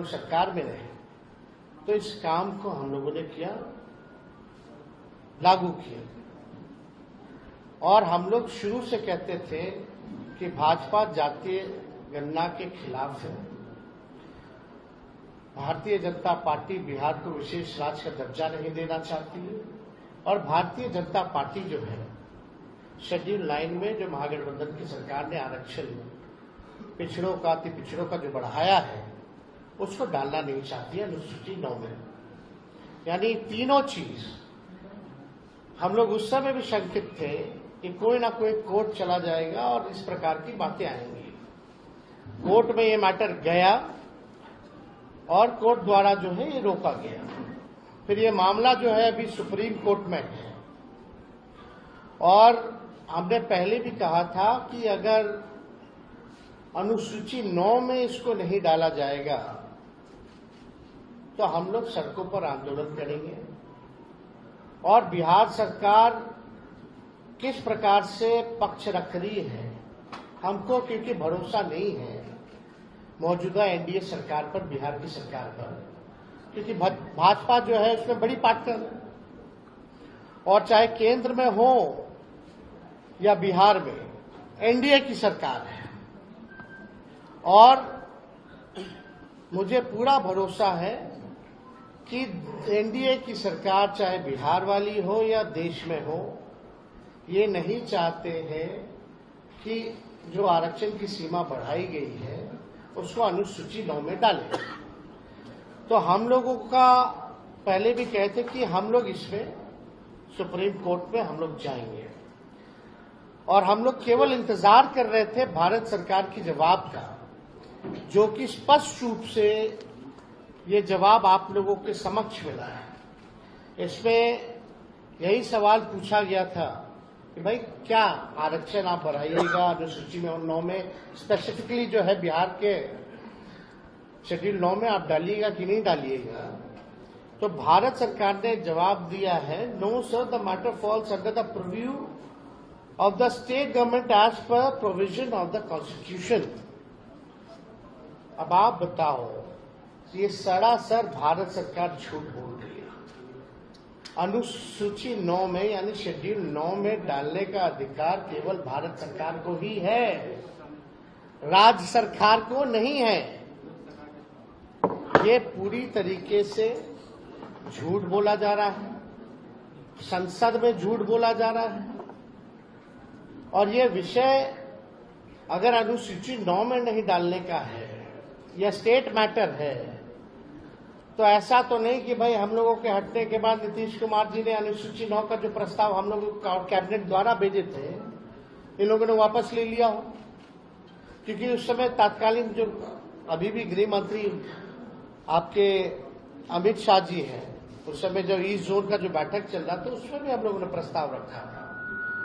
सरकार में रहे तो इस काम को हम लोगों ने किया, लागू किया। और हम लोग शुरू से कहते थे कि भाजपा जातीय गणना के खिलाफ है। भारतीय जनता पार्टी बिहार को विशेष राज्य का दर्जा नहीं देना चाहती है और भारतीय जनता पार्टी जो है शेड्यूल 9 में जो महागठबंधन की सरकार ने आरक्षण पिछड़ों का अति पिछड़ों का जो बढ़ाया है उसको डालना नहीं चाहती है अनुसूची 9 में। यानी तीनों चीज हम लोग उस समय भी शंकित थे कि कोई ना कोई कोर्ट चला जाएगा और इस प्रकार की बातें आएंगी। कोर्ट में ये मैटर गया और कोर्ट द्वारा जो है ये रोका गया। फिर ये मामला जो है अभी सुप्रीम कोर्ट में है और हमने पहले भी कहा था कि अगर अनुसूची 9 में इसको नहीं डाला जाएगा तो हम लोग सड़कों पर आंदोलन करेंगे। और बिहार सरकार किस प्रकार से पक्ष रख रही है हमको, क्योंकि भरोसा नहीं है मौजूदा एनडीए सरकार पर, बिहार की सरकार पर, क्योंकि भाजपा जो है उसमें बड़ी पार्टनर है। और चाहे केंद्र में हो या बिहार में एनडीए की सरकार है और मुझे पूरा भरोसा है कि एनडीए की सरकार चाहे बिहार वाली हो या देश में हो, ये नहीं चाहते हैं कि जो आरक्षण की सीमा बढ़ाई गई है उसको अनुसूची 9 में डालें। तो हम लोगों का पहले भी कहते कि हम लोग इसमें सुप्रीम कोर्ट में हम लोग जाएंगे और हम लोग केवल इंतजार कर रहे थे भारत सरकार की जवाब का, जो कि स्पष्ट रूप से ये जवाब आप लोगों के समक्ष मिला है। इसमें यही सवाल पूछा गया था कि भाई क्या आरक्षण आप बढ़ाइएगा अनुसूची 9 में, स्पेसिफिकली जो है बिहार के शेड्यूल 9 में आप डालिएगा कि नहीं डालिएगा। तो भारत सरकार ने जवाब दिया है, no sir, the matter falls under the preview of the state government as per provision of the constitution. अब आप बताओ, ये सरासर भारत सरकार झूठ बोल रही है। अनुसूची 9 में यानी शेड्यूल 9 में डालने का अधिकार केवल भारत सरकार को ही है, राज्य सरकार को नहीं है। ये पूरी तरीके से झूठ बोला जा रहा है, संसद में झूठ बोला जा रहा है। और ये विषय अगर अनुसूची 9 में नहीं डालने का है या स्टेट मैटर है तो ऐसा तो नहीं कि भाई हम लोगों के हटने के बाद नीतीश कुमार जी ने अनुसूची 9 का जो प्रस्ताव हम लोगों कैबिनेट द्वारा भेजे थे इन लोगों ने वापस ले लिया हो। क्योंकि उस समय तत्कालीन जो अभी भी गृह मंत्री आपके अमित शाह जी हैं, उस समय जो ईस्ट जोन का जो बैठक चल रहा था उसमें भी हम लोगों ने प्रस्ताव रखा था,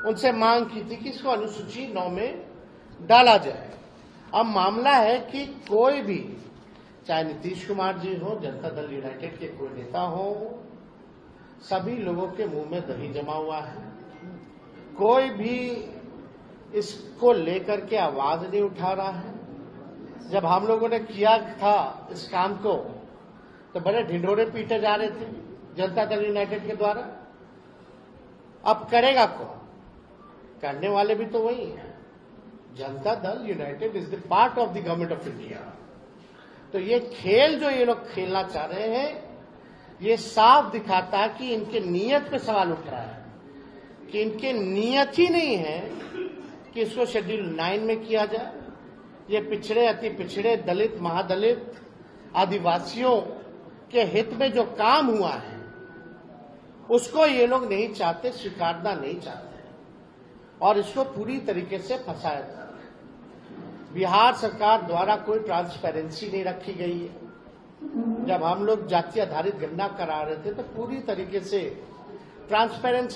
उनसे मांग की थी कि इसको अनुसूची 9 में डाला जाए। अब मामला है कि कोई भी, चाहे नीतीश कुमार जी हो, जनता दल यूनाइटेड के कोई नेता हो, सभी लोगों के मुंह में दही जमा हुआ है। कोई भी इसको लेकर के आवाज नहीं उठा रहा है। जब हम लोगों ने किया था इस काम को तो बड़े ढिंढोरे पीटे जा रहे थे जनता दल यूनाइटेड के द्वारा। अब करेगा कौन? करने वाले भी तो वही है। Janata Dal United is the part of the government of India. तो ये खेल जो ये लोग खेलना चाह रहे हैं, ये साफ दिखाता है कि इनके नीयत पे सवाल उठ रहा है, कि इनके नीयत ही नहीं है कि इसको शेड्यूल 9 में किया जाए। ये पिछड़े, अति पिछड़े, दलित, महादलित, आदिवासियों के हित में जो काम हुआ है उसको ये लोग नहीं चाहते, स्वीकारना नहीं चाहते और इसको पूरी तरीके से फंसाया जा रहा है। बिहार सरकार द्वारा कोई ट्रांसपेरेंसी नहीं रखी गई है। जब हम लोग जाति आधारित गणना करा रहे थे तो पूरी तरीके से ट्रांसपेरेंसी